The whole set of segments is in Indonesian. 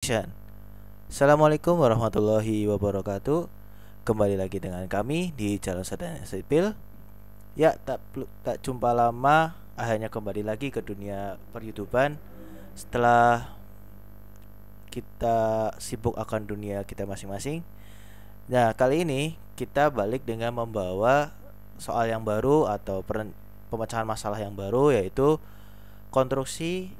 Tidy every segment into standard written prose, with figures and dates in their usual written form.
Action. Assalamualaikum warahmatullahi wabarakatuh. Kembali lagi dengan kami di Jalan Sadar Sipil. Ya, tak jumpa lama, akhirnya kembali lagi ke dunia per-YouTuban setelah kita sibuk akan dunia kita masing-masing. Nah, kali ini kita balik dengan membawa soal yang baru atau pemecahan masalah yang baru, yaitu konstruksi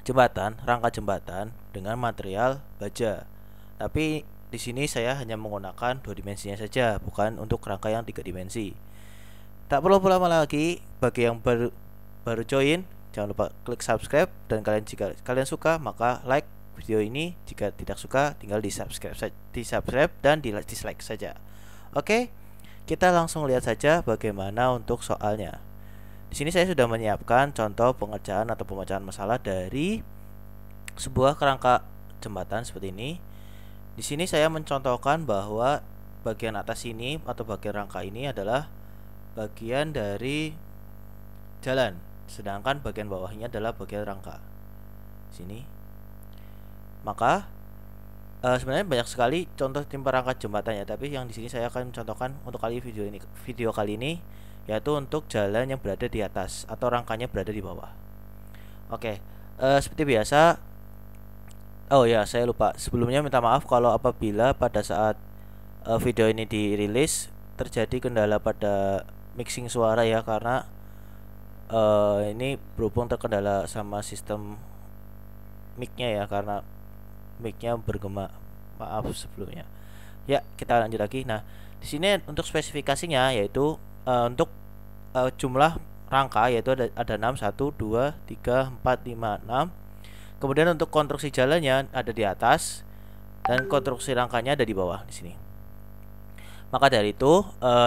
rangka jembatan dengan material baja. Tapi di sini saya hanya menggunakan 2 dimensinya saja, bukan untuk rangka yang 3 dimensi. Tak perlu lama lagi, bagi yang baru join, jangan lupa klik subscribe, dan jika kalian suka maka like video ini, jika tidak suka tinggal di subscribe dan di dislike saja. Oke, kita langsung lihat saja bagaimana untuk soalnya. Di sini saya sudah menyiapkan contoh pengerjaan atau pemecahan masalah dari sebuah kerangka jembatan seperti ini. Di sini saya mencontohkan bahwa bagian atas ini atau bagian rangka ini adalah bagian dari jalan, sedangkan bagian bawahnya adalah bagian rangka. Sini. Maka sebenarnya banyak sekali contoh timpa rangka jembatannya, tapi yang di sini saya akan mencontohkan untuk video kali ini, yaitu untuk jalan yang berada di atas atau rangkanya berada di bawah. Oke, seperti biasa. Oh ya, saya lupa sebelumnya minta maaf kalau apabila pada saat video ini dirilis terjadi kendala pada mixing suara ya, karena ini berhubung terkendala sama sistem mic-nya ya, karena mic-nya bergema. Maaf sebelumnya. Ya, kita lanjut lagi. Nah, di sini untuk spesifikasinya yaitu untuk jumlah rangka yaitu ada 6, 1, 2, 3, 4, 5, 6. Kemudian untuk konstruksi jalannya ada di atas dan konstruksi rangkanya ada di bawah di sini. Maka dari itu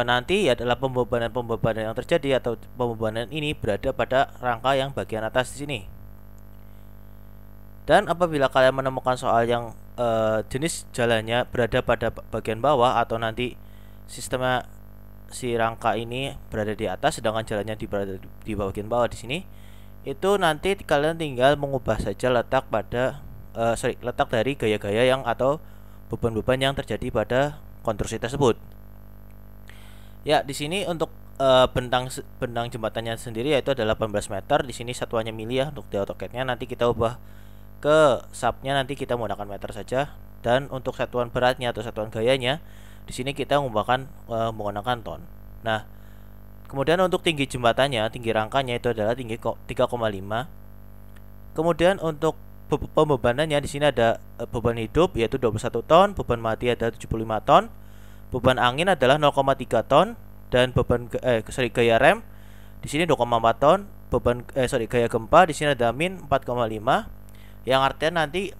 nanti adalah pembebanan yang terjadi atau pembebanan ini berada pada rangka yang bagian atas di sini. Dan apabila kalian menemukan soal yang jenis jalannya berada pada bagian bawah atau nanti sistemnya si rangka ini berada di atas sedangkan jalannya berada di bagian bawah di sini, itu nanti kalian tinggal mengubah saja letak dari gaya-gaya yang atau beban-beban yang terjadi pada konstruksi tersebut. Ya, di sini untuk bentang jembatannya sendiri yaitu adalah 18 meter. Di sini satuannya mili ya, untuk di AutoCAD-nya nanti kita ubah ke subnya, nanti kita menggunakan meter saja. Dan untuk satuan beratnya atau satuan gayanya di sini kita menggunakan ton. Nah, kemudian untuk tinggi jembatannya, tinggi rangkanya itu adalah tinggi 3,5. Kemudian untuk pembebanannya di sini ada beban hidup yaitu 21 ton, beban mati ada 75 ton, beban angin adalah 0,3 ton, dan gaya rem di sini 2,4 ton, gaya gempa di sini ada min 4,5. Yang artinya nanti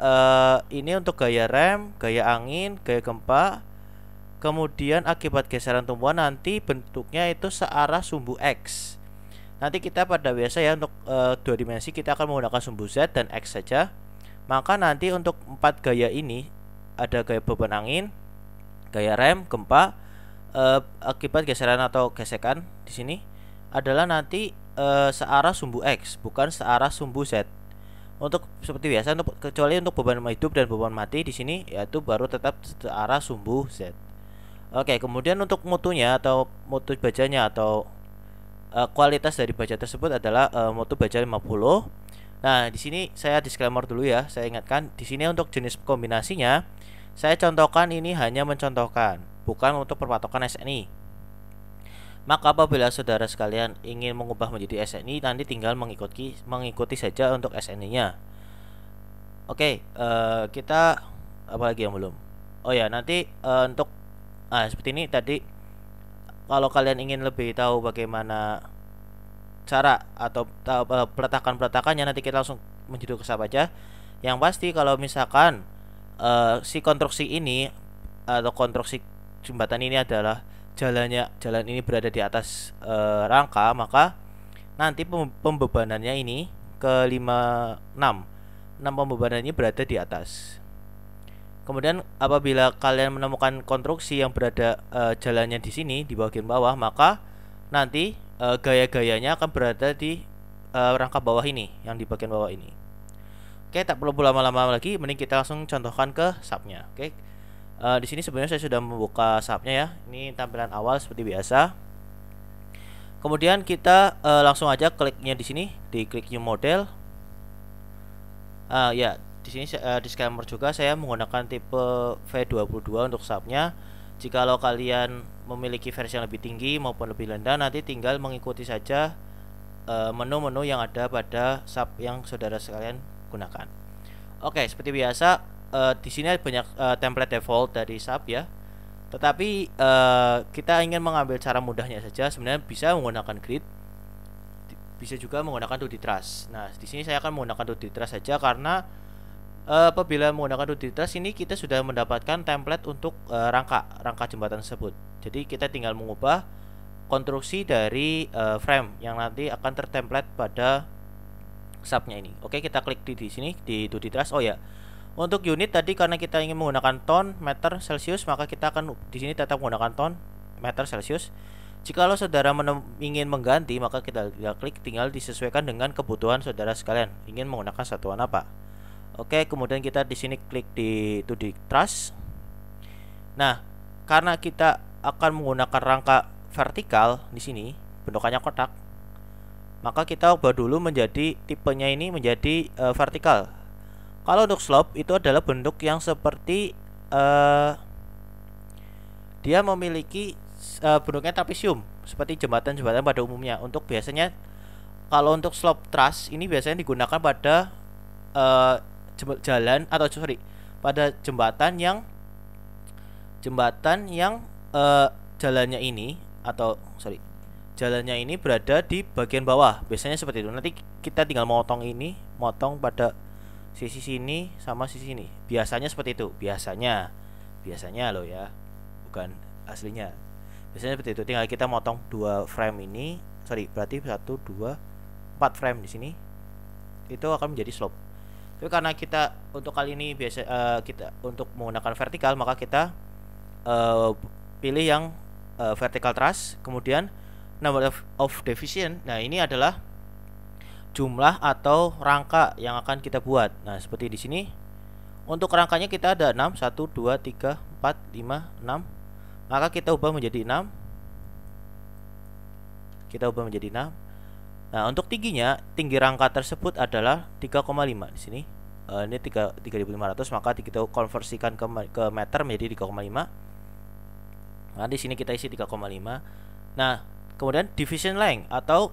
ini untuk gaya rem, gaya angin, gaya gempa. Kemudian akibat geseran tumbuhan nanti bentuknya itu searah sumbu X. Nanti kita pada biasa ya untuk 2 dimensi kita akan menggunakan sumbu Z dan X saja. Maka nanti untuk 4 gaya ini ada gaya beban angin, gaya rem, gempa, akibat geseran atau gesekan di sini adalah nanti searah sumbu X, bukan searah sumbu Z. Untuk seperti biasa, kecuali untuk beban hidup dan beban mati di sini yaitu baru tetap searah sumbu Z. Oke, kemudian untuk mutunya atau mutu bajanya atau kualitas dari baja tersebut adalah mutu baja 50. Nah, di sini saya disclaimer dulu ya. Saya ingatkan di sini untuk jenis kombinasinya saya contohkan, ini hanya mencontohkan, bukan untuk perpatokan SNI. Maka apabila saudara sekalian ingin mengubah menjadi SNI, nanti tinggal mengikuti saja untuk SNI-nya. Oke, kita apa lagi yang belum? Oh ya, nanti untuk seperti ini tadi. Kalau kalian ingin lebih tahu bagaimana cara atau peletakannya, nanti kita langsung menuju ke sub aja. Yang pasti kalau misalkan si konstruksi ini atau konstruksi jembatan ini adalah jalan ini berada di atas rangka, maka nanti pembebanannya ini ke 6 pembebanan ini berada di atas. Kemudian apabila kalian menemukan konstruksi yang berada jalannya di sini di bagian bawah, maka nanti gaya-gayanya akan berada di rangka bawah ini, yang di bagian bawah ini. Oke, tak perlu lama-lama lagi, mending kita langsung contohkan ke subnya. Oke, di sini sebenarnya saya sudah membuka subnya ya. Ini tampilan awal seperti biasa. Kemudian kita langsung aja kliknya di sini, di klik new model. Ya, di sini disclaimer juga saya menggunakan tipe V22 untuk subnya. Jikalau kalian memiliki versi yang lebih tinggi maupun lebih rendah, nanti tinggal mengikuti saja menu-menu yang ada pada sub yang saudara sekalian gunakan. Oke, seperti biasa di sini banyak template default dari sub ya. Tetapi kita ingin mengambil cara mudahnya saja, sebenarnya bisa menggunakan grid, bisa juga menggunakan 2D truss. Nah, di sini saya akan menggunakan 2D truss saja karena apabila menggunakan 2D truss ini kita sudah mendapatkan template untuk rangka jembatan tersebut. Jadi kita tinggal mengubah konstruksi dari frame yang nanti akan tertemplate pada subnya ini. Oke, kita klik di sini di 2D truss. Oh ya, untuk unit tadi karena kita ingin menggunakan ton meter celcius, maka kita akan di sini tetap menggunakan ton meter celcius. Jikalau saudara ingin mengganti, maka kita klik, tinggal disesuaikan dengan kebutuhan saudara sekalian ingin menggunakan satuan apa. Oke, kemudian kita di sini klik di 2D truss. Nah, karena kita akan menggunakan rangka vertikal di sini, bentukannya kotak, maka kita ubah dulu menjadi tipenya ini menjadi vertikal. Kalau untuk slope itu adalah bentuk yang seperti dia memiliki bentuknya trapesium seperti jembatan-jembatan pada umumnya. Untuk biasanya kalau untuk slope truss ini biasanya digunakan pada jalan atau pada jembatan yang jalannya ini jalannya ini berada di bagian bawah, biasanya seperti itu. Nanti kita tinggal motong pada sisi sini sama sisi sini, biasanya seperti itu, biasanya loh ya, bukan aslinya. Biasanya seperti itu, tinggal kita motong 2 frame ini, berarti 1, 2, 4 frame di sini, itu akan menjadi slope. Tapi karena kita untuk kali ini kita untuk menggunakan vertikal, maka kita pilih yang vertical truss. Kemudian number of division, nah ini adalah jumlah atau rangka yang akan kita buat. Nah, seperti di sini untuk rangkanya kita ada 6, 1, 2, 3, 4, 5, 6, maka kita ubah menjadi 6. Nah, untuk tinggi rangka tersebut adalah 3,5 di sini. Ini 3.500, maka kita konversikan ke meter menjadi 3,5. Nah, di sini kita isi 3,5. Nah, kemudian division length atau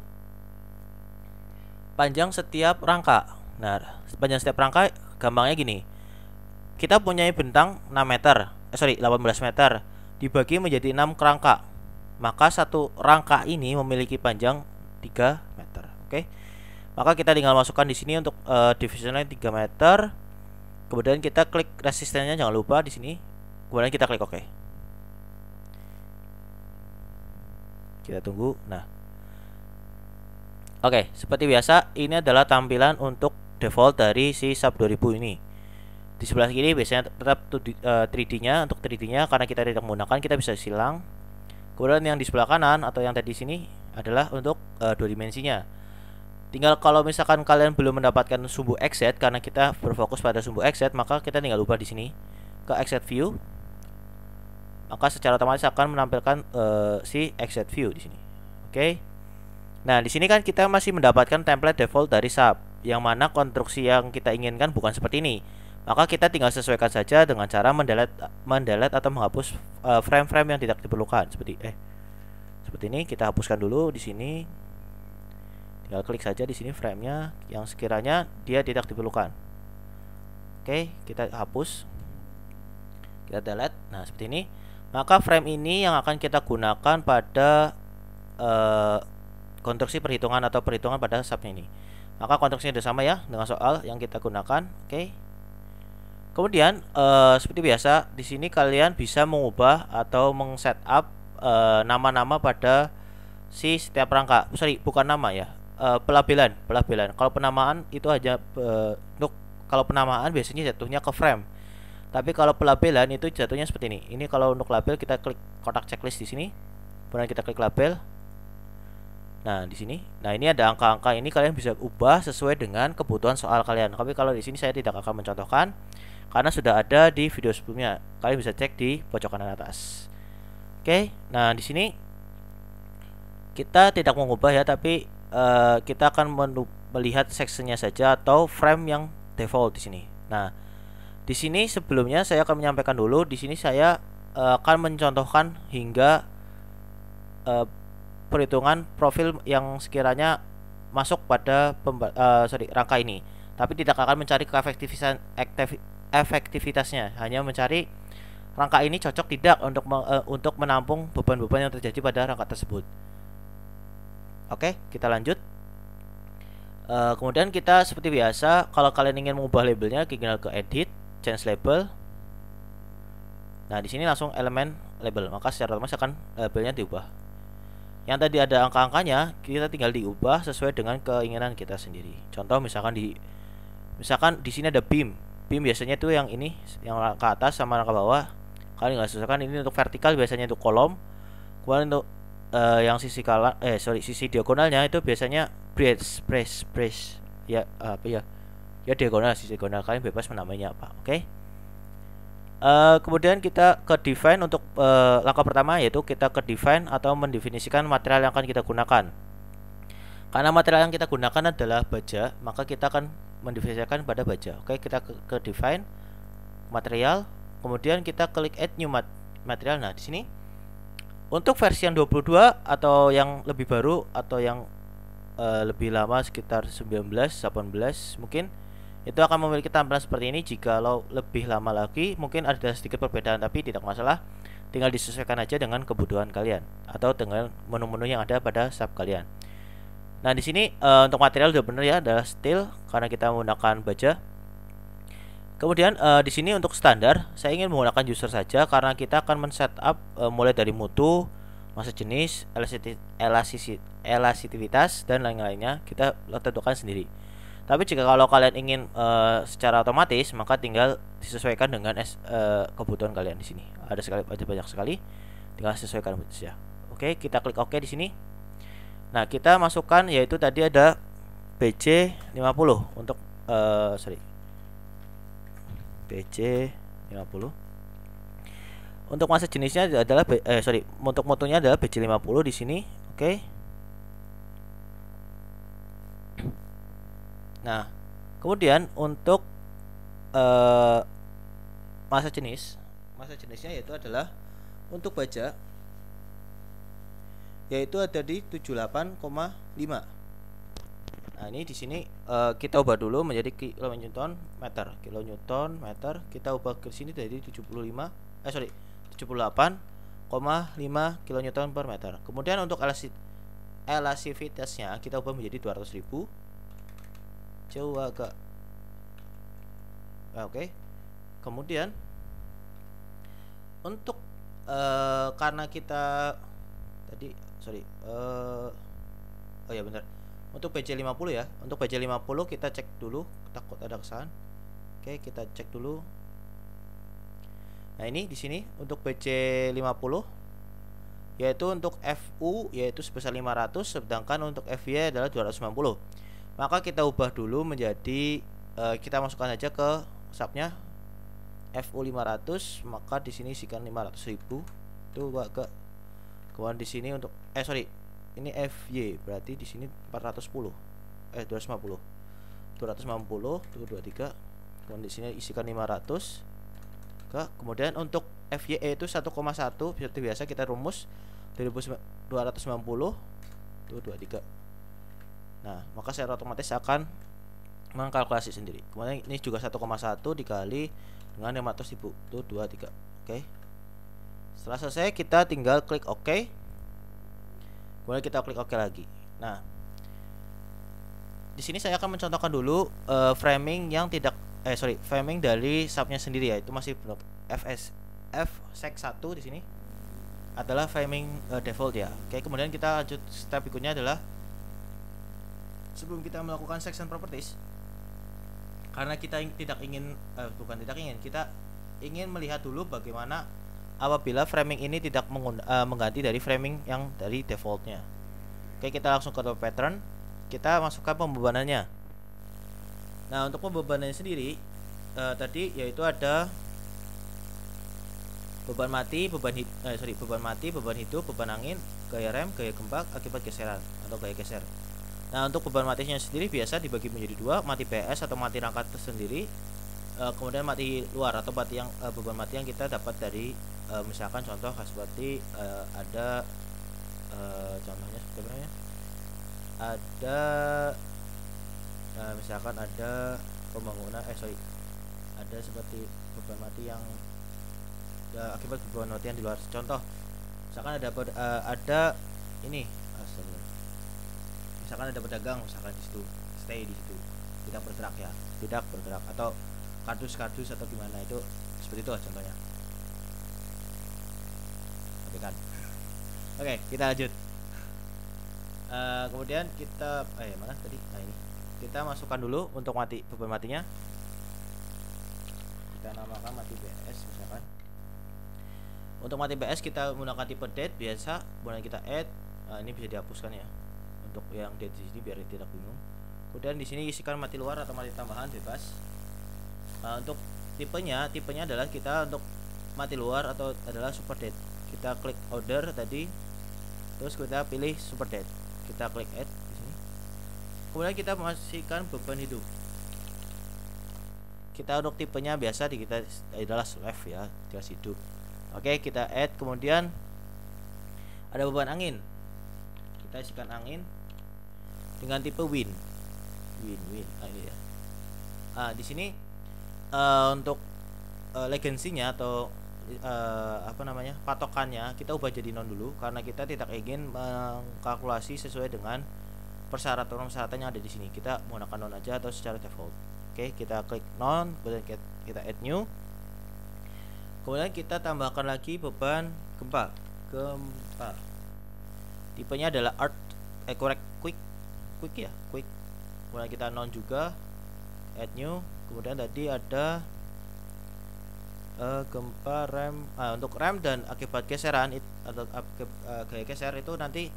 panjang setiap rangka. Nah, panjang setiap rangka gampangnya gini. Kita punya bentang 18 meter dibagi menjadi 6 rangka. Maka satu rangka ini memiliki panjang 3 meter. Oke. Maka kita tinggal masukkan di sini untuk division line 3 meter. Kemudian kita klik resistennya, jangan lupa di sini. Kemudian kita klik OK. Kita tunggu. Nah, oke, seperti biasa ini adalah tampilan untuk default dari si sub 2000 ini. Di sebelah kiri biasanya tetap 3D-nya. Untuk 3D-nya karena kita tidak menggunakan, kita bisa silang. Kemudian yang di sebelah kanan atau yang tadi sini adalah untuk 2 dimensinya. Tinggal kalau misalkan kalian belum mendapatkan sumbu XZ, karena kita berfokus pada sumbu XZ, maka kita tinggal ubah di sini ke XZ view. Maka secara otomatis akan menampilkan si XZ view di sini. Oke. Nah, di sini kan kita masih mendapatkan template default dari sub, yang mana konstruksi yang kita inginkan bukan seperti ini. Maka kita tinggal sesuaikan saja dengan cara mendelete atau menghapus frame-frame yang tidak diperlukan. Seperti ini, kita hapuskan dulu di sini. Tinggal klik saja di sini frame-nya yang sekiranya dia tidak diperlukan. Oke, kita hapus. Kita delete. Nah, seperti ini. Maka frame ini yang akan kita gunakan pada konstruksi perhitungan atau perhitungan pada subnya ini. Maka konstruksinya sudah sama ya dengan soal yang kita gunakan. Oke. Kemudian seperti biasa di sini kalian bisa mengubah atau meng-setup nama-nama pada si setiap rangka. Bukan nama ya. Pelabelan. Kalau penamaan itu hanya untuk kalau penamaan biasanya jatuhnya ke frame. Tapi kalau pelabelan itu jatuhnya seperti ini. Ini kalau untuk label kita klik kotak checklist di sini. Kemudian kita klik label. Nah, di sini. Nah, ini ada angka-angka, ini kalian bisa ubah sesuai dengan kebutuhan soal kalian. Tapi kalau di sini saya tidak akan mencontohkan karena sudah ada di video sebelumnya. Kalian bisa cek di pojok kanan atas. Oke. Nah, di sini kita tidak mengubah ya, tapi kita akan melihat sectionnya saja atau frame yang default di sini. Nah, di sini sebelumnya saya akan menyampaikan dulu. Di sini saya akan mencontohkan hingga perhitungan profil yang sekiranya masuk pada rangka ini, tapi tidak akan mencari efektivitasnya, hanya mencari rangka ini cocok tidak untuk menampung beban-beban yang terjadi pada rangka tersebut. Oke, kita lanjut. Kemudian kita seperti biasa, kalau kalian ingin mengubah labelnya, tinggal ke edit, change label. Nah, di sini langsung elemen label, maka secara otomatis akan labelnya diubah. Yang tadi ada angka-angkanya, kita tinggal diubah sesuai dengan keinginan kita sendiri. Contoh misalkan di sini ada beam. Beam biasanya itu yang ini, yang ke atas sama ke bawah. Kalian nggak sesuaikan, ini untuk vertikal biasanya untuk kolom. Kemudian untuk yang sisi diagonalnya itu biasanya brace. Ya, apa ya? Ya diagonal, sisi diagonal, kalian bebas menamainya apa. Oke. Kemudian kita ke define untuk langkah pertama, yaitu kita ke define atau mendefinisikan material yang akan kita gunakan. Karena material yang kita gunakan adalah baja, maka kita akan mendefinisikan pada baja. Oke, kita ke define material, kemudian kita klik add new material. Nah, di sini untuk versi yang 22 atau yang lebih baru atau yang lebih lama sekitar 19, 18 mungkin, itu akan memiliki tampilan seperti ini. Jika lebih lama lagi mungkin ada sedikit perbedaan, tapi tidak masalah, tinggal disesuaikan aja dengan kebutuhan kalian atau dengan menu-menu yang ada pada sub kalian. Nah, di sini untuk material sudah benar ya, adalah steel karena kita menggunakan baja. Kemudian di sini untuk standar saya ingin menggunakan user saja karena kita akan men-setup mulai dari mutu, masa jenis, elastisitivitas dan lain-lainnya kita tentukan sendiri. Tapi jika kalau kalian ingin secara otomatis, maka tinggal disesuaikan dengan kebutuhan kalian di sini. Ada banyak sekali, tinggal sesuaikan saja. Oke, kita klik OK di sini. Nah, kita masukkan yaitu tadi ada BC 50 untuk BC 50. Untuk masa jenisnya adalah untuk mutunya adalah BC 50 di sini. Oke. Nah, kemudian untuk masa jenisnya yaitu adalah untuk baja, yaitu ada di 78,5. Nah, ini di sini kita ubah dulu menjadi kilonewton meter. Kita ubah ke sini dari 78,5 kilonewton per meter. Kemudian untuk elastisitasnya kita ubah menjadi 200.000. Jauh agak. Oke. Kemudian untuk karena kita tadi oh ya benar. Untuk BC 50 ya. Untuk BC 50 kita cek dulu, takut ada kesalahan. Oke, kita cek dulu. Nah, ini di sini untuk BC 50 yaitu untuk FU yaitu sebesar 500, sedangkan untuk FY adalah 290. Maka kita ubah dulu menjadi kita masukkan aja ke subnya FU 500, maka di sini isikan 500.000. Itu agak. Kemudian di sini untuk ini FY berarti di sini 250. 290 itu 23. Kemudian di sini isikan 500. Kemudian untuk FY itu 1,1 seperti biasa kita rumus 290 itu 23. Nah, maka secara otomatis akan mengkalkulasi sendiri. Kemudian ini juga 1,1 dikali dengan 500.000 itu 23. Oke. Setelah selesai kita tinggal klik OK. Kemudian kita klik OK lagi. Nah, di sini saya akan mencontohkan dulu framing yang framing dari subnya sendiri, yaitu masih FSEC1 di sini adalah framing default ya. Oke, kemudian kita lanjut step berikutnya adalah sebelum kita melakukan section properties, karena kita kita ingin melihat dulu bagaimana apabila framing ini tidak mengganti dari framing yang dari defaultnya. Oke, kita langsung ke top pattern. Kita masukkan pembebanannya. Nah, untuk pembebanannya sendiri tadi yaitu ada beban mati, beban mati, beban hidup, beban angin, gaya rem, gaya gempa akibat geseran atau gaya geser. Nah, untuk beban matinya sendiri biasa dibagi menjadi dua, mati PS atau mati rangka tersendiri, kemudian mati luar atau mati yang beban mati yang kita dapat dari misalkan contoh seperti ada contohnya sebenarnya ada misalkan ada pembangunan ada seperti beban mati yang akibat beban mati yang di luar. Contoh misalkan ada ini misalkan ada pedagang misalkan di situ, stay di situ, tidak bergerak atau kardus atau gimana, itu seperti itu contohnya. Oke kan. Oke, kita lanjut. Kemudian kita mana tadi? Nah, ini kita masukkan dulu untuk beban matinya. Kita namakan mati BS misalkan. Untuk mati BS kita menggunakan tipe date biasa, kemudian kita add. Ini bisa dihapuskan ya untuk yang date di sini biar tidak bingung. Kemudian di sini isikan mati luar atau mati tambahan bebas. Untuk tipenya adalah kita untuk mati luar atau adalah super date. Kita klik order tadi, terus kita pilih super date. Kita klik add di sini. Kemudian kita masukkan beban hidup. Kita untuk tipenya biasa kita adalah slave ya, gas hidup. Oke, kita add. Kemudian ada beban angin. Kita isikan angin dengan tipe win. Nah, ini ya. Di sini untuk legacy-nya atau patokannya kita ubah jadi non dulu karena kita tidak ingin mengkalkulasi sesuai dengan persyaratan yang ada di sini. Kita menggunakan non aja atau secara default. Oke, kita klik non, kemudian kita add new. Kemudian kita tambahkan lagi beban gempa. Tipenya adalah quick. Kemudian kita non juga, add new. Kemudian tadi ada gempa rem. Untuk rem dan akibat geseran atau gaya geser itu nanti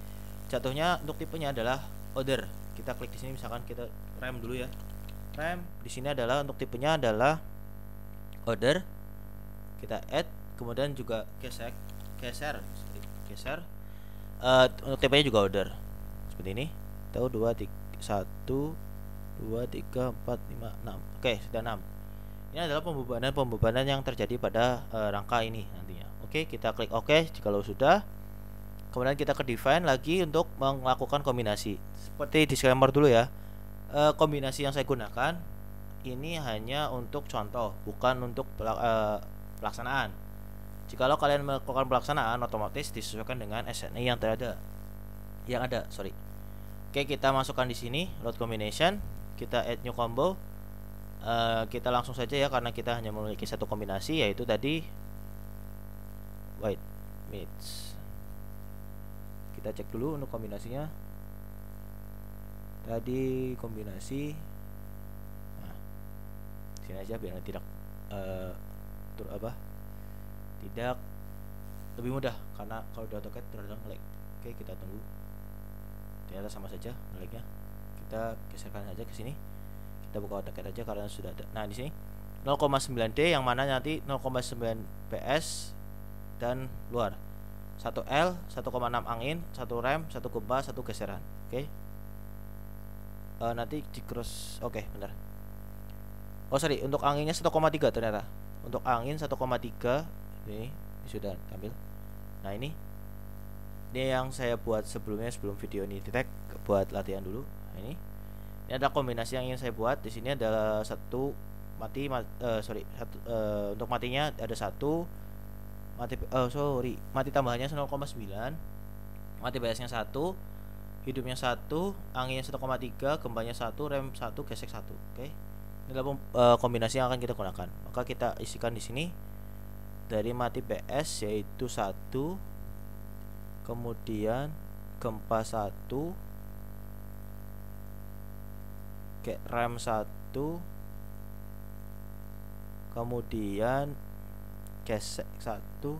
jatuhnya untuk tipenya adalah order. Kita klik di sini misalkan kita rem dulu ya. Rem di sini adalah untuk tipenya adalah order. Kita add, kemudian juga geser. Untuk tipenya juga order. Seperti ini. Tahu 2 3 1 2 3 4 5 6. Oke, sudah 6. Ini adalah pembebanan yang terjadi pada rangka ini nantinya. Oke, kita klik OK jikalau sudah. Kemudian kita ke define lagi untuk melakukan kombinasi. Seperti disclaimer dulu ya. Kombinasi yang saya gunakan ini hanya untuk contoh, bukan untuk pelaksanaan. Jikalau kalian melakukan pelaksanaan, otomatis disesuaikan dengan SNI yang ada. Oke, kita masukkan di sini load combination. Kita add new combo. Kita langsung saja ya karena kita hanya memiliki satu kombinasi, yaitu tadi white meats. Kita cek dulu untuk kombinasinya. Tadi kombinasi. Nah, sini aja biar tidak tidak lebih mudah karena kalau di AutoCAD terkadang lag. Oke, kita tunggu. Ternyata sama saja lagnya. Kita geserkan aja ke sini. Kita buka AutoCAD aja karena sudah ada. Nah, di sini 0,9D yang mana nanti 0,9 PS dan luar. 1L, 1,6 angin, 1 rem, 1 gempa, 1 geseran. Oke. Nanti di cross. Oke, bentar. Untuk anginnya 1,3 ternyata. Untuk angin 1,3. Ini sudah ambil. Nah, ini yang saya buat sebelum video ini di tag buat latihan dulu. Nah, ini ada kombinasi yang ingin saya buat. Di sini adalah untuk matinya ada satu mati tambahannya 0,9, mati BS-nya 1, hidupnya 1, anginnya 1,3, gempanya 1, rem 1, gesek 1. Oke. Ini adalah kombinasi yang akan kita gunakan. Maka kita isikan di sini dari mati BS yaitu 1, kemudian gempa 1, rem 1, kemudian geser 1,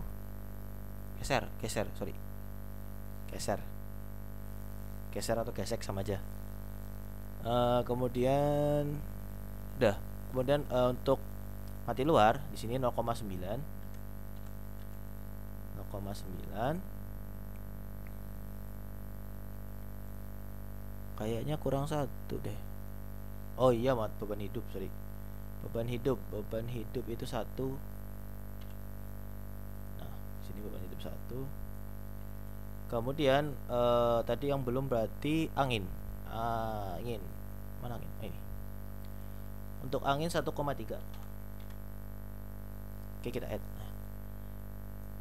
geser geser atau gesek sama aja. Kemudian udah. Kemudian untuk mati luar di sini 0,9 kayaknya kurang satu deh. Oh iya, beban hidup, sorry. Beban hidup itu satu. Nah, sini beban hidup satu. Kemudian tadi yang belum berarti angin. Angin. Mana angin? Ini. Untuk angin 1,3. Oke, kita add.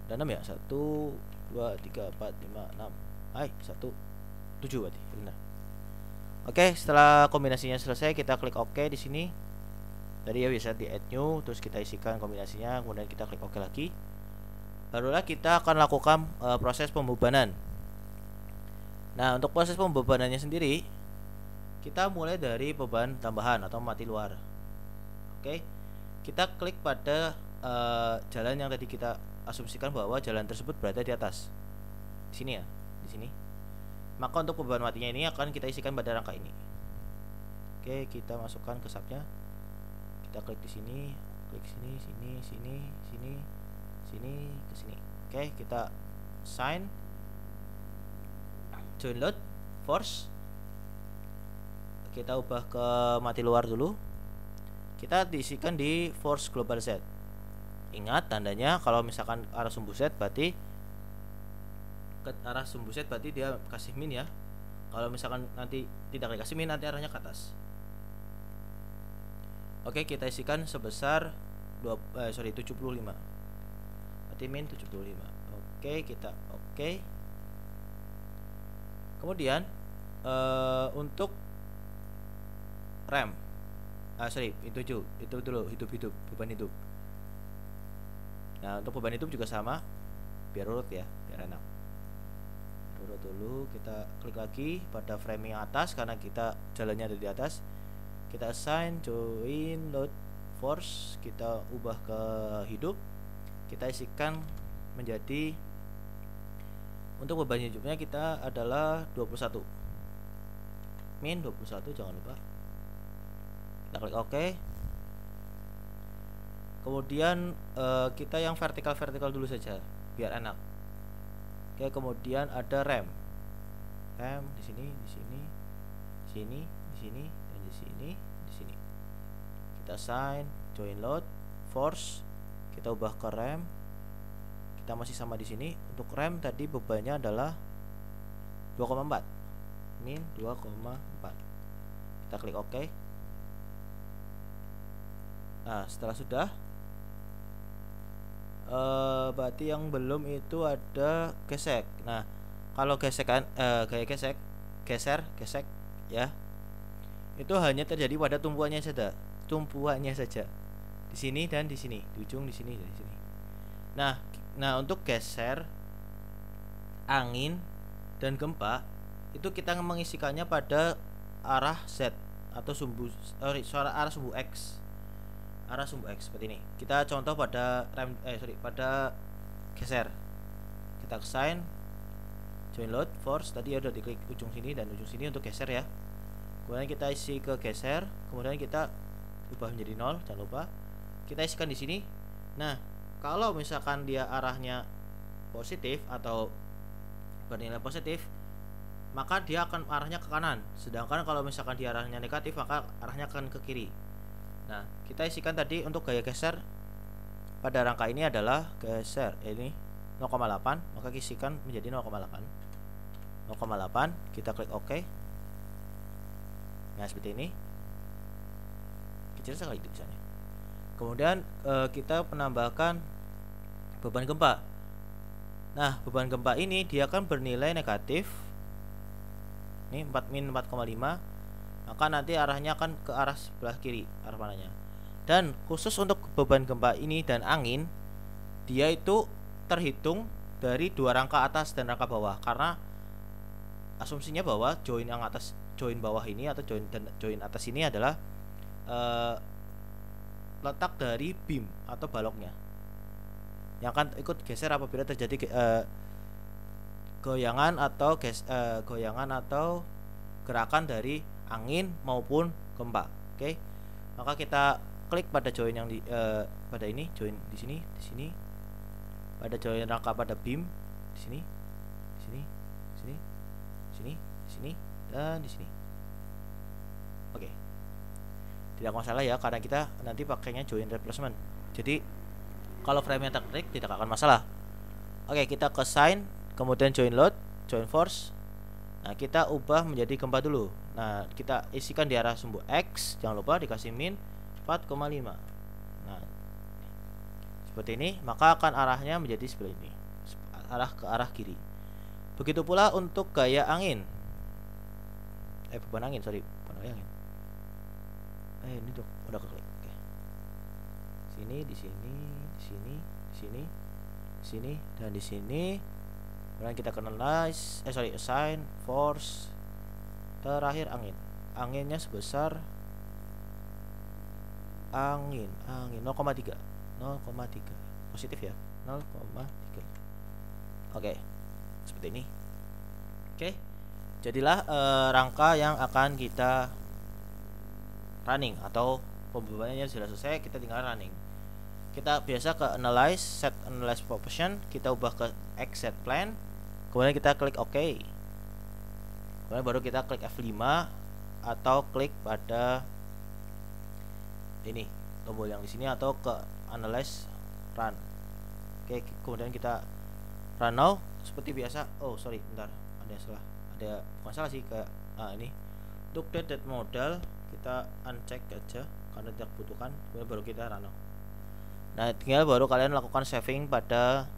Ada 6 ya? 1 2 3 4 5 6. 7 berarti. Benar. Oke, setelah kombinasinya selesai, kita klik OK di sini. Tadi ya bisa di add new, terus kita isikan kombinasinya, kemudian kita klik OK lagi. Barulah kita akan lakukan proses pembebanan. Nah, untuk proses pembebanannya sendiri, kita mulai dari beban tambahan atau mati luar. Oke, kita klik pada jalan yang tadi kita asumsikan bahwa jalan tersebut berada di atas. Di sini ya, di sini. Maka untuk beban matinya ini akan kita isikan pada rangka ini. Oke, kita masukkan ke subnya. Kita klik di sini, klik sini, sini, sini, sini, sini, ke sini. Oke, kita assign join load force. Kita ubah ke mati luar dulu. Kita diisikan di force global Z. Ingat tandanya kalau misalkan arah sumbu Z berarti ke arah sumbu Z berarti dia kasih min ya. Kalau misalkan nanti tidak dikasih min, nanti arahnya ke atas. Oke, kita isikan sebesar 75. Berarti min 75. Oke, kita oke. Kemudian untuk rem. Itu dulu hidup beban hidup. Nah, untuk beban hidup juga sama. Biar urut ya, biar enak. Urut dulu, kita klik lagi pada frame yang atas karena kita jalannya ada di atas. Kita assign join load force, kita ubah ke hidup. Kita isikan menjadi untuk beban hidupnya kita adalah 21. Min 21, jangan lupa. Kita klik OK. Kemudian kita yang vertikal dulu saja biar enak. Oke, kemudian ada rem di sini, di sini, sini, di sini, dan di sini, di sini. Kita assign join load force, kita ubah ke rem. Kita masih sama di sini. Untuk rem tadi bebannya adalah 2,4 min 2,4. Kita klik OK. Nah, setelah sudah berarti yang belum itu ada gesek. Nah, kalau gesekan gaya geser ya, itu hanya terjadi pada tumpuannya saja. Di sini dan di sini, di ujung di sini dan di sini. Nah, untuk geser angin dan gempa itu kita mengisikannya pada arah Z atau arah sumbu X. Arah sumbu X seperti ini. Kita contoh pada pada geser. Kita assign join load force, tadi udah diklik ujung sini dan ujung sini untuk geser ya. Kemudian kita isi ke geser, kemudian kita ubah menjadi 0, jangan lupa. Kita isikan di sini. Nah, kalau misalkan dia arahnya positif atau bernilai positif, maka dia akan arahnya ke kanan. Sedangkan kalau misalkan dia arahnya negatif, maka arahnya akan ke kiri. Nah, kita isikan tadi untuk gaya geser pada rangka ini adalah geser ini 0,8, maka isikan menjadi 0,8. Kita klik OK. Nah, seperti ini. Kecil sekali tulisannya. Kemudian kita menambahkan beban gempa. Nah, beban gempa ini dia akan bernilai negatif. Ini 4 min 4,5. Maka nanti arahnya akan ke arah sebelah kiri, arah mananya. Dan khusus untuk beban gempa ini dan angin, dia itu terhitung dari dua rangka atas dan rangka bawah, karena asumsinya bahwa join yang atas, join bawah ini atau join atas ini adalah letak dari beam atau baloknya yang akan ikut geser apabila terjadi goyangan atau gerakan dari angin maupun gempa. Oke. Maka kita klik pada join yang pada ini, join di sini, pada join rangka pada beam di sini, dan di sini. Oke. Tidak masalah ya, karena kita nanti pakainya join replacement. Jadi kalau frame-nya terklik tidak akan masalah. Oke, kita ke sign, kemudian join load, join force. Nah, kita ubah menjadi gempa dulu. Nah, kita isikan di arah sumbu X, jangan lupa dikasih min 4,5. Nah, seperti ini, maka akan arahnya menjadi seperti ini, arah ke arah kiri. Begitu pula untuk gaya angin, beban angin, bukan gaya angin. Ini tuh udah keklik. Oke. Sini, di sini, di sini, di sini, di sini, dan di sini. Kemudian kita analyze, assign, force, terakhir angin. Anginnya sebesar angin 0,3 positif ya, 0,3. Oke, seperti ini. Oke, jadilah rangka yang akan kita running, atau pembebanannya sudah selesai, kita tinggal running. Kita biasa ke analyze, set analyze proportion, kita ubah ke X set plan, kemudian kita klik OK. Kemudian baru kita klik F5 atau klik pada ini tombol yang di sini, atau ke analyze run. Oke, kemudian kita run now seperti biasa. Oh sorry, bentar, bukan salah sih, ke ini untuk date modal kita uncheck aja karena tidak butuhkan, kemudian baru kita run now. Nah, tinggal baru kalian lakukan saving pada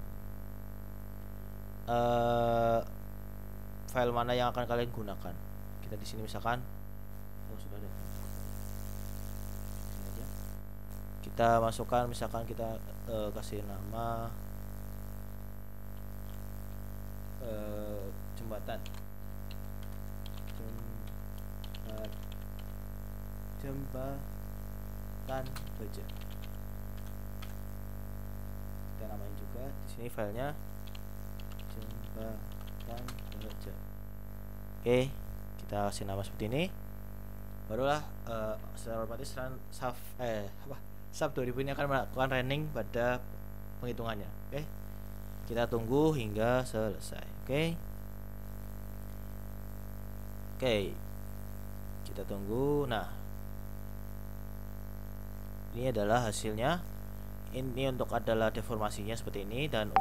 file mana yang akan kalian gunakan. Kita di sini misalkan, sudah ada. Kita masukkan, misalkan kita kasih nama jembatan baja. Kita namain juga di sini filenya jembatan baja. Oke, kita kasih nama seperti ini. Barulah secara otomatis SAP 2000 ini akan melakukan running pada penghitungannya. Oke, kita tunggu hingga selesai. Oke, kita tunggu. Nah, ini adalah hasilnya. Ini untuk adalah deformasinya seperti ini, dan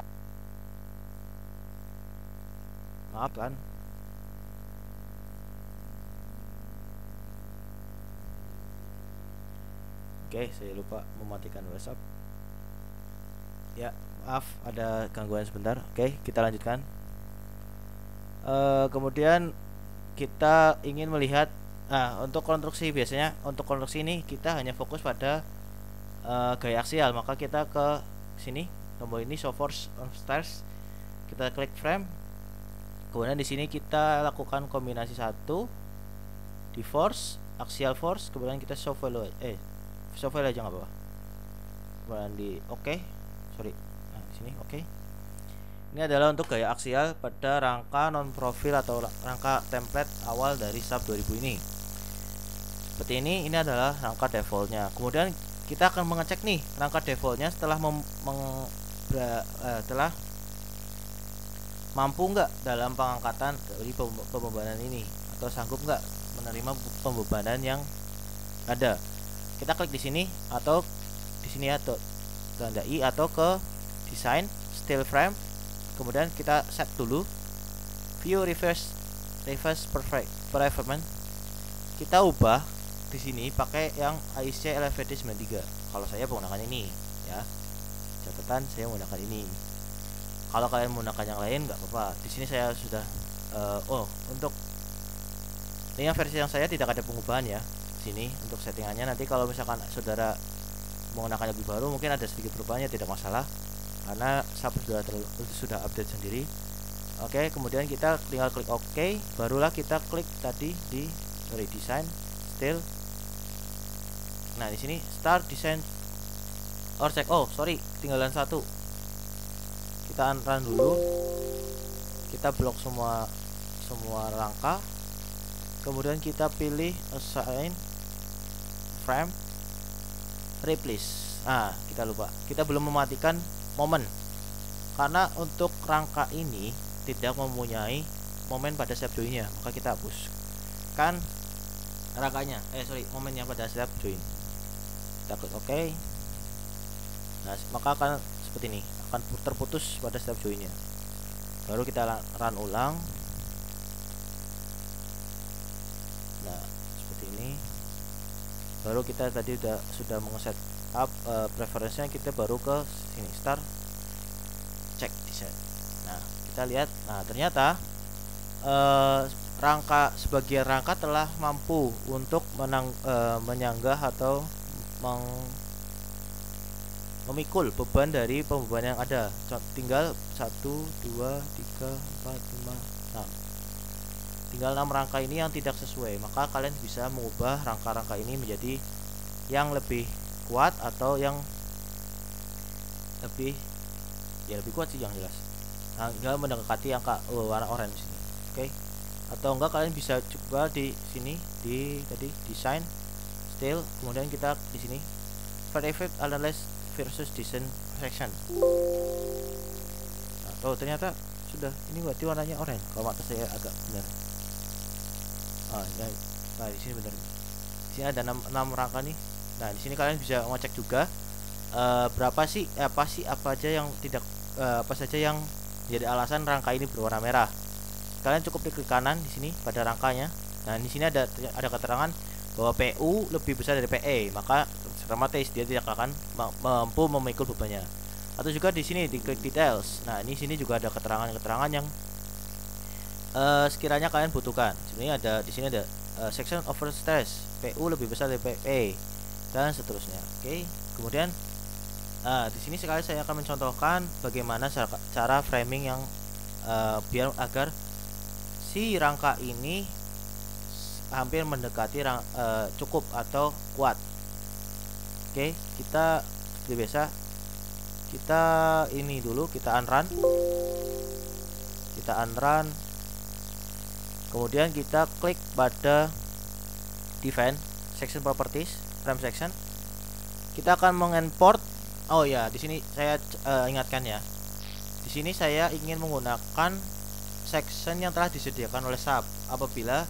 maaf kan, oke, saya lupa mematikan WhatsApp. Ya, maaf, ada gangguan sebentar. Oke, kita lanjutkan. Kemudian kita ingin melihat, untuk konstruksi, biasanya untuk konstruksi ini kita hanya fokus pada gaya aksial, maka kita ke sini, tombol ini show force on stairs, kita klik frame, kemudian di sini kita lakukan kombinasi satu di force, axial force, kemudian kita show value aja nggak apa-apa, kemudian di OK, nah di sini OK. Ini adalah untuk gaya aksial pada rangka non profil atau rangka template awal dari SAP 2000 ini. Seperti ini adalah rangka defaultnya. Kemudian kita akan mengecek nih rangka defaultnya setelah setelah mampu nggak dalam pengangkatan dari pembebanan ini, atau sanggup nggak menerima pembebanan yang ada. Kita klik di sini atau di sini, atau tanda I, atau ke design steel frame, kemudian kita set dulu view reverse performance. Kita ubah di sini pakai yang AIC LVD 93. Kalau saya menggunakan ini ya, catatan saya menggunakan ini. Kalau kalian menggunakan yang lain nggak apa-apa. Di sini saya sudah untuk ini yang versi yang saya tidak ada pengubahan ya. Sini untuk settingannya, nanti kalau misalkan saudara menggunakan yang lebih baru mungkin ada sedikit perubahannya, tidak masalah karena SAP sudah update sendiri. Oke, kemudian kita tinggal klik OK, barulah kita klik tadi di design style. Nah, di sini start design or check. Tinggalan satu. Kita run dulu. kita blok semua rangka, kemudian kita pilih assign frame replace. Nah, kita lupa, kita belum mematikan momen karena untuk rangka ini tidak mempunyai momen pada step joinnya, maka kita hapus kan rangkanya, momennya pada step join. Kita klik OK. Nah, maka akan seperti ini, akan terputus pada step joinnya. Baru kita run ulang. Nah, seperti ini. Baru kita tadi sudah mengeset up preference-nya, kita baru ke sini start check design. Nah, kita lihat, nah ternyata sebagian rangka telah mampu untuk menyanggah atau memikul beban dari pembeban yang ada. Tinggal 1, 2, 3, 4, 5, 6. Tinggal 6 rangka ini yang tidak sesuai, maka kalian bisa mengubah rangka-rangka ini menjadi yang lebih kuat atau yang lebih kuat sih yang jelas. Nah, tinggal mendekati angka warna orange ini. Oke. Atau enggak kalian bisa coba di sini di design style, kemudian kita di sini private analyze versus design section. Nah, ternyata sudah ini berarti warnanya orange kalau mata saya agak benar. Nah, di sini benar. Di sini ada 6 rangka nih. Nah, di sini kalian bisa ngecek juga apa saja yang jadi alasan rangka ini berwarna merah. Kalian cukup klik kanan di sini pada rangkanya. Nah, di sini ada keterangan bahwa PU lebih besar dari PE, maka otomatis dia tidak akan mampu memikul bebannya. Atau juga di sini di klik details. Nah, di sini juga ada keterangan yang sekiranya kalian butuhkan. Sebenarnya di sini ada section over stress, PU lebih besar dari PE dan seterusnya. Oke. Kemudian di sini sekali saya akan mencontohkan bagaimana cara framing yang biar agar si rangka ini hampir mendekati cukup atau kuat. Oke, kita seperti biasa kita ini dulu, kita unrun, kemudian kita klik pada define section properties frame section. Kita akan mengimport. Oh ya, di sini saya ingatkan ya, di sini saya ingin menggunakan section yang telah disediakan oleh SAP. Apabila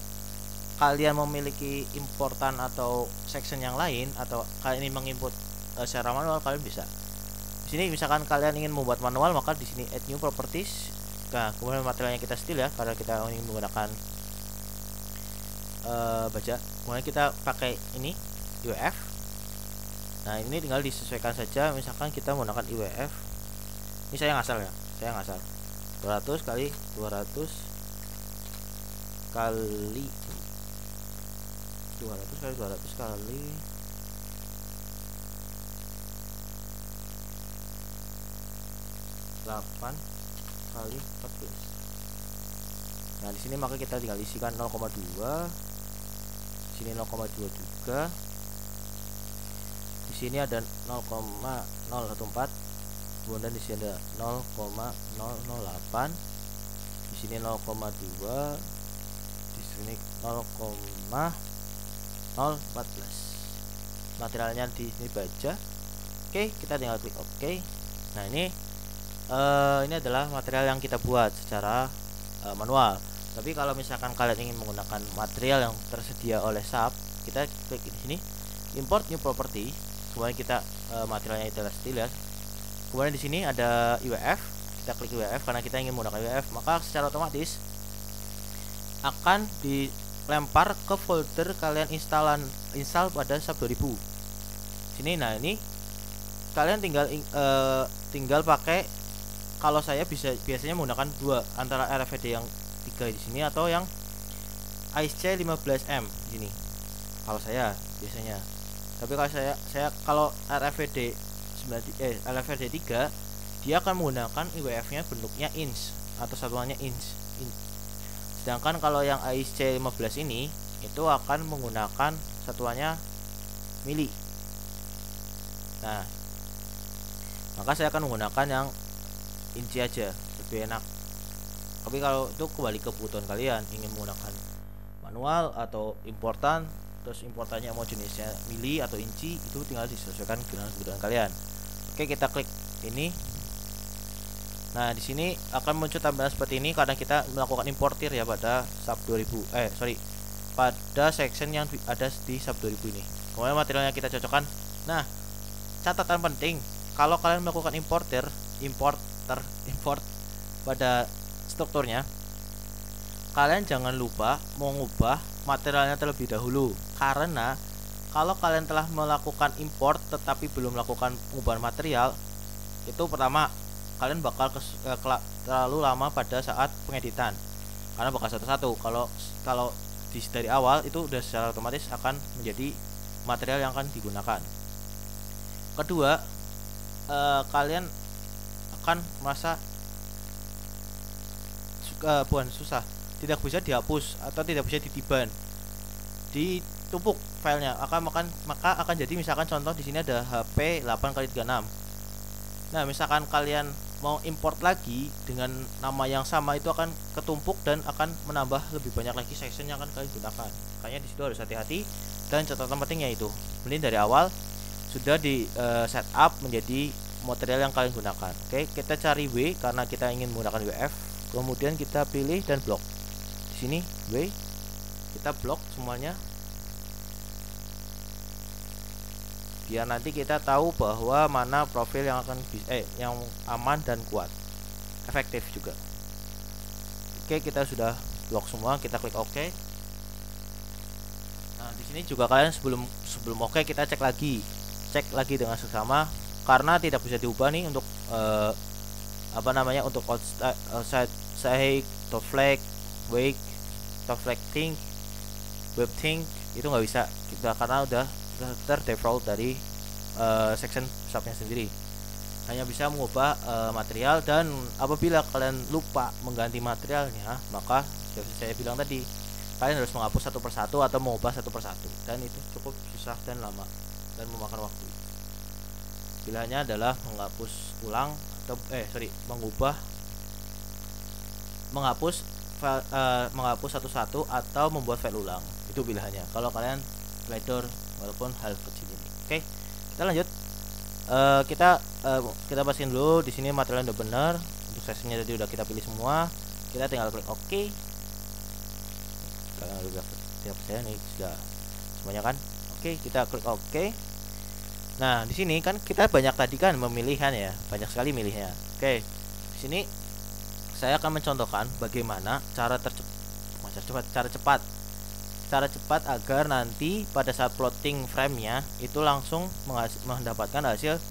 kalian memiliki importan atau section yang lain, atau kalian ingin mengimport secara manual, kalian bisa. Di sini misalkan kalian ingin membuat manual, maka di sini add new properties. Nah, kemudian materialnya kita steal ya, karena kita ingin menggunakan baja. Kemudian kita pakai ini UEF. Nah, ini tinggal disesuaikan saja. Misalkan kita menggunakan UEF. Ini saya ngasal ya, 200 kali 200 kali 200 kali 8 kali 14. Nah, di sini maka kita tinggal isikan 0,2. Sini 0,2 juga. Di sini ada 0,014. Kemudian di sini ada 0,008. Di sini 0,2. Di sini 0,014. Materialnya di sini baja. Oke, kita tinggal klik OK. Nah, ini adalah material yang kita buat secara manual. Tapi kalau misalkan kalian ingin menggunakan material yang tersedia oleh SAP, kita klik di sini import new property. Kemudian kita materialnya itu adalah steel ya. Kemudian di sini ada UEF. Kita klik UEF karena kita ingin menggunakan UEF, maka secara otomatis akan dilempar ke folder kalian install pada SAP 2000. Sini, nah ini kalian tinggal pakai. Kalau saya biasanya menggunakan dua, antara RFID yang 3 di sini atau yang ISC 15M gini. Kalau saya biasanya. Tapi kalau kalau RFID 3 dia akan menggunakan UEF-nya bentuknya inch atau satuannya inch. Sedangkan kalau yang ISC 15 ini itu akan menggunakan satuannya mili. Nah, maka saya akan menggunakan yang inci aja, lebih enak. Tapi kalau itu kembali ke kebutuhan kalian, ingin menggunakan manual atau importan, terus importannya mau jenisnya mili atau inci, itu tinggal disesuaikan dengan kebutuhan kalian. Oke, kita klik ini. Nah, di sini akan muncul tampilan seperti ini karena kita melakukan importir ya pada sub 2000 pada section yang ada di sub 2000 ini. Kemudian materialnya kita cocokkan. Nah, catatan penting, kalau kalian melakukan import pada strukturnya, kalian jangan lupa mengubah materialnya terlebih dahulu, karena kalau kalian telah melakukan import tetapi belum melakukan pengubahan material, itu pertama kalian bakal terlalu lama pada saat pengeditan, karena bakal satu-satu. Kalau dari awal itu udah secara otomatis akan menjadi material yang akan digunakan. Kedua, kalian akan merasa susah, tidak bisa dihapus atau tidak bisa ditiban, ditumpuk filenya maka akan jadi, misalkan contoh di sini ada HP 8x36. Nah, misalkan kalian mau import lagi dengan nama yang sama, itu akan ketumpuk dan akan menambah lebih banyak lagi section yang akan kalian gunakan. Makanya di situ harus hati-hati, dan catatan pentingnya itu mending dari awal sudah di setup menjadi material yang kalian gunakan. Oke, kita cari W karena kita ingin menggunakan WF. Kemudian kita pilih dan blok. Di sini W, kita blok semuanya. Biar nanti kita tahu bahwa mana profil yang akan yang aman dan kuat, efektif juga. Oke, kita sudah blok semua, kita klik OK. Nah, di sini juga kalian sebelum OK, kita cek lagi dengan seksama, karena tidak bisa diubah nih untuk untuk outside side, top flag, wake, top flag thing, web thing, itu nggak bisa kita karena udah terdefault dari section subnya sendiri. Hanya bisa mengubah material, dan apabila kalian lupa mengganti materialnya, maka seperti saya bilang tadi, kalian harus menghapus satu persatu atau mengubah satu persatu, dan itu cukup susah dan lama dan memakan waktu. Pilihannya adalah menghapus ulang atau menghapus satu-satu atau membuat file ulang. Itu pilihannya kalau kalian belajar walaupun hal kecil ini. Oke, kita lanjut. Kita pastiin dulu di sini materialnya udah benar. Untuk sectionnya tadi udah kita pilih semua. Kita tinggal klik OK. Kalian udah siap saya nih sudah semuanya kan. Oke, kita klik OK. Nah, di sini kan kita banyak tadi kan memilihan ya, banyak sekali milihnya. Oke, di sini saya akan mencontohkan bagaimana cara cepat agar nanti pada saat plotting frame-nya itu langsung mendapatkan hasil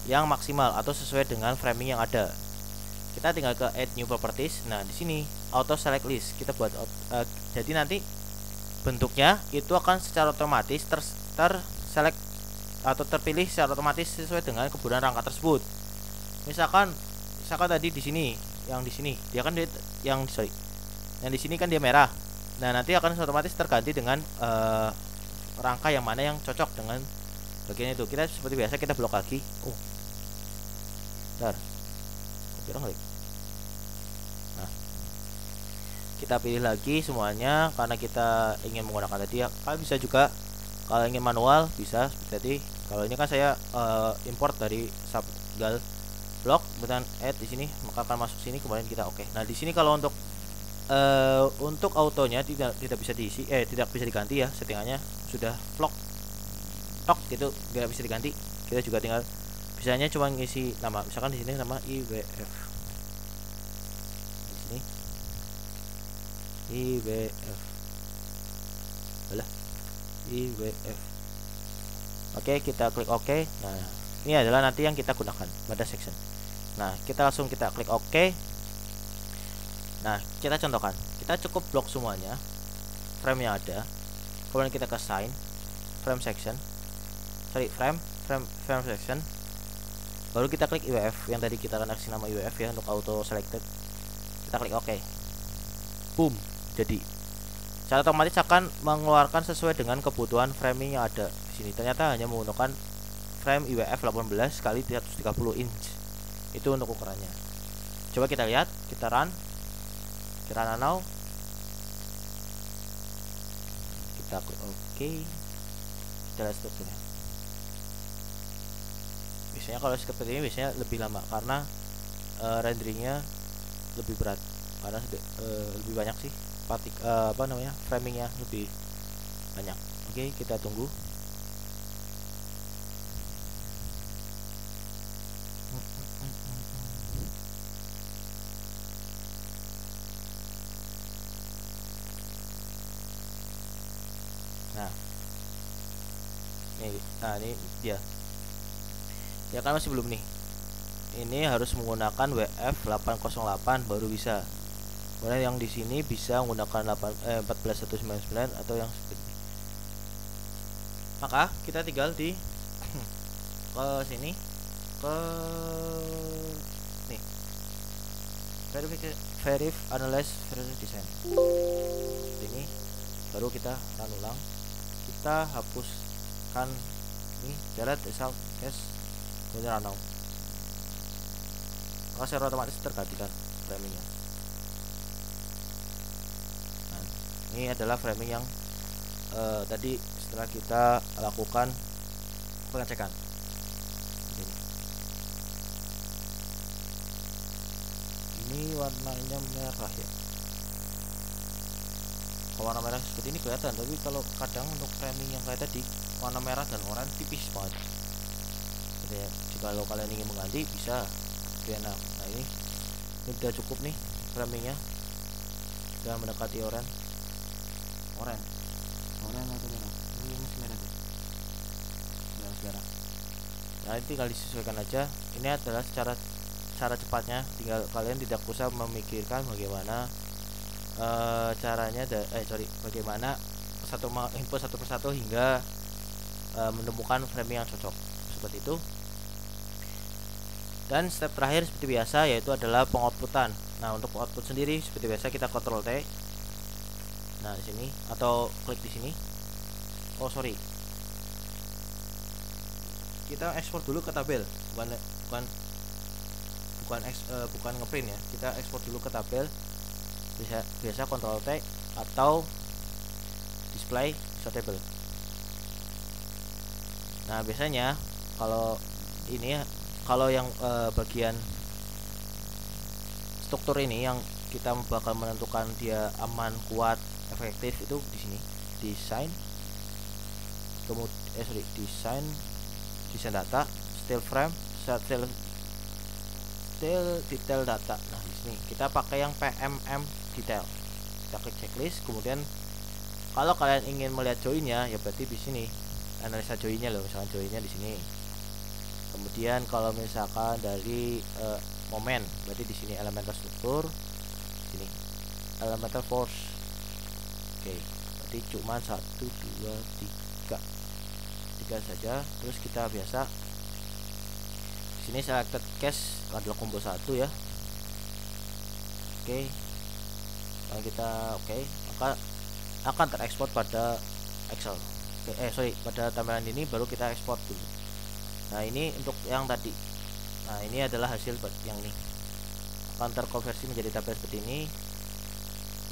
yang maksimal atau sesuai dengan framing yang ada. Kita tinggal ke add new properties. Nah, di sini auto select list kita buat jadi nanti bentuknya itu akan secara otomatis terselect atau terpilih secara otomatis sesuai dengan kebutuhan rangka tersebut. Misalkan tadi di sini, yang di sini dia kan yang di sini kan dia merah. Nah, nanti akan otomatis terganti dengan rangka yang mana yang cocok dengan bagian itu. Kita seperti biasa kita blok lagi. Nah, kita pilih lagi semuanya karena kita ingin menggunakan tadi ya. Kalian bisa juga kalau ingin manual bisa seperti tadi. Kalau ini kan saya import dari tinggal blok kemudian add di sini, maka akan masuk sini, kemudian kita oke. Nah, di sini kalau untuk autonya tidak bisa diisi, tidak bisa diganti ya, settingannya sudah vlog gitu, tidak bisa diganti. Kita juga tinggal bisanya cuma ngisi nama, misalkan di sini nama IWF, di sini IWF, IWF. Oke, kita klik OK. Nah, ini adalah nanti yang kita gunakan pada section. Nah, kita langsung kita klik OK. Nah, kita contohkan. Kita cukup blok semuanya frame yang ada. Kemudian kita ke assign frame section. Frame section. Baru kita klik IWF yang tadi kita kasih nama IWF ya untuk auto selected. Kita klik OK. Boom. Jadi secara otomatis akan mengeluarkan sesuai dengan kebutuhan framing yang ada. Di sini ternyata hanya menggunakan frame IWF 18 kali 330 inch. Itu untuk ukurannya. Coba kita lihat, kita run. Run now. Kita klik OK. Kita lihat strukturnya. Biasanya kalau seperti ini biasanya lebih lama karena renderingnya lebih berat, karena lebih banyak sih framingnya lebih banyak. Oke, kita tunggu. Ini dia kan masih belum nih. Ini harus menggunakan WF 808 baru bisa. Kemudian yang di sini bisa menggunakan 14199 atau yang seperti ini. Maka kita tinggal di ke sini, ke nih, verify analyze verify design. Ini baru kita run ulang. Kita hapuskan ini delete result cache, kemudian run now. Maka secara otomatis tergantikan framingnya. Nah, ini adalah framing yang tadi setelah kita lakukan pengecekan. Ini warnanya merah ya. Kalau warna merah seperti ini kelihatan, tapi kalau kadang untuk framing yang kayak tadi warna merah dan oranye tipis banget. Jadi ya, jika kalian ingin mengganti bisa lebih enak. Nah ini udah cukup nih framingnya, sudah mendekati oranye atau merah. Ini masih merah deh, merah. Nah ini tinggal disesuaikan aja. Ini adalah cara cepatnya, tinggal kalian tidak usah memikirkan bagaimana bagaimana input satu persatu hingga menemukan framing yang cocok seperti itu. Dan step terakhir seperti biasa yaitu adalah pengoutputan. Nah untuk output sendiri seperti biasa kita Ctrl T. Nah di sini atau klik di sini. Kita ekspor dulu ke tabel, bukan ngeprint ya. Kita ekspor dulu ke tabel. Biasa Ctrl T atau display sortable. Nah biasanya kalau yang bagian struktur ini yang kita bakal menentukan dia aman, kuat, efektif itu di sini desain, kemudian desain data, style frame, style detail data. Nah di sini kita pakai yang PMM detail. Kita klik checklist, kemudian kalau kalian ingin melihat joinnya ya berarti di sini analisa joinnya loh, misalkan joinnya di sini. Kemudian kalau misalkan dari momen berarti di sini elemental struktur, sini elemental force. Oke, berarti cuma 1 2 3 saja. Terus kita biasa di sini selected cache adalah combo 1 ya. Oke. Kalau kita maka akan terekspor pada Excel. Pada tampilan ini baru kita ekspor dulu. Nah ini untuk yang tadi. Nah ini adalah hasil yang ini akan terkonversi menjadi tabel seperti ini,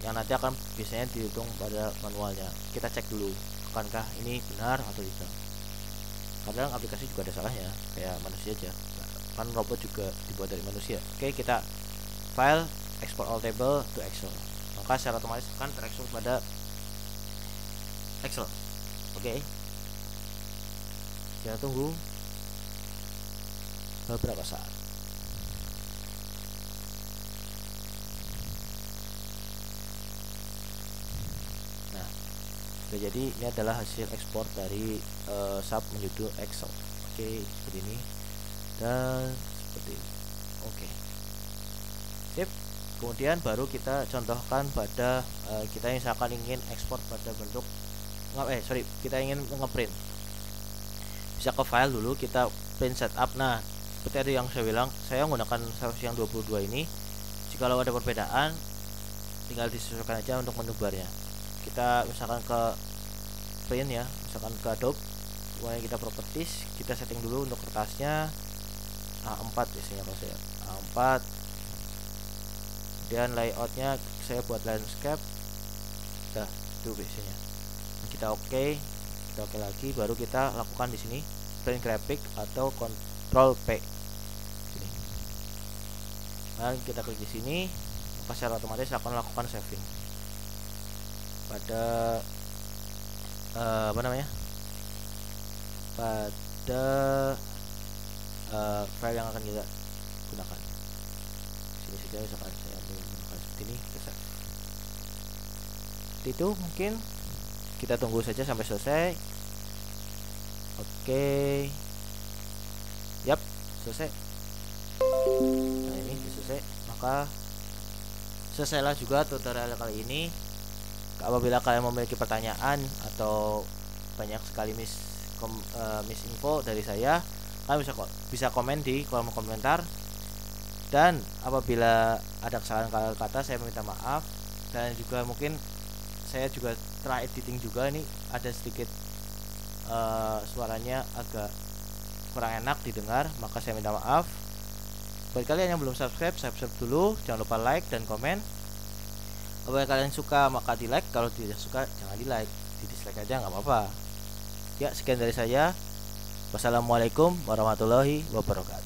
yang nanti akan biasanya dihitung pada manualnya. Kita cek dulu akankah ini benar atau tidak. Kadang aplikasi juga ada salahnya, kayak manusia aja kan, robot juga dibuat dari manusia. Oke, kita file export all table to Excel, maka secara otomatis akan terekspor pada Excel. Oke, kita tunggu beberapa saat. Nah, jadi ini adalah hasil ekspor dari SAP menuju Excel. Oke, seperti ini dan seperti ini. Oke, sip. Kemudian baru kita contohkan pada kita misalkan ingin ekspor pada bentuk kita ingin ngeprint. Bisa ke file dulu, kita print setup. Nah seperti ada yang saya bilang, saya menggunakan versi yang 22 ini. Jika ada perbedaan tinggal disesuaikan aja untuk menu barnya. Kita misalkan ke print ya, misalkan ke Adobe, kemudian kita properties, kita setting dulu untuk kertasnya A4 biasanya kalau saya A4. Kemudian layoutnya saya buat landscape. Nah, itu biasanya kita oke lagi, baru kita lakukan di sini print graphic atau Ctrl P sini. Dan kita klik di sini, maka secara otomatis akan lakukan saving pada pada file yang akan kita gunakan. Sini saja, misalkan saya menggunakan seperti ini, kita save. Seperti itu, mungkin kita tunggu saja sampai selesai. Oke, yap, selesai. Nah, ini selesai, maka selesailah juga tutorial kali ini. Apabila kalian memiliki pertanyaan atau banyak sekali misinfo dari saya, kalian bisa komen di kolom komentar. Dan apabila ada kesalahan kata, saya minta maaf. Dan juga mungkin saya juga try editing juga, ini ada sedikit suaranya agak kurang enak didengar, maka saya minta maaf. Bagi kalian yang belum subscribe dulu, jangan lupa like dan komen. Kalau kalian suka maka di like, kalau tidak suka jangan di like, di dislike aja nggak apa-apa. Ya, sekian dari saya. Wassalamualaikum warahmatullahi wabarakatuh.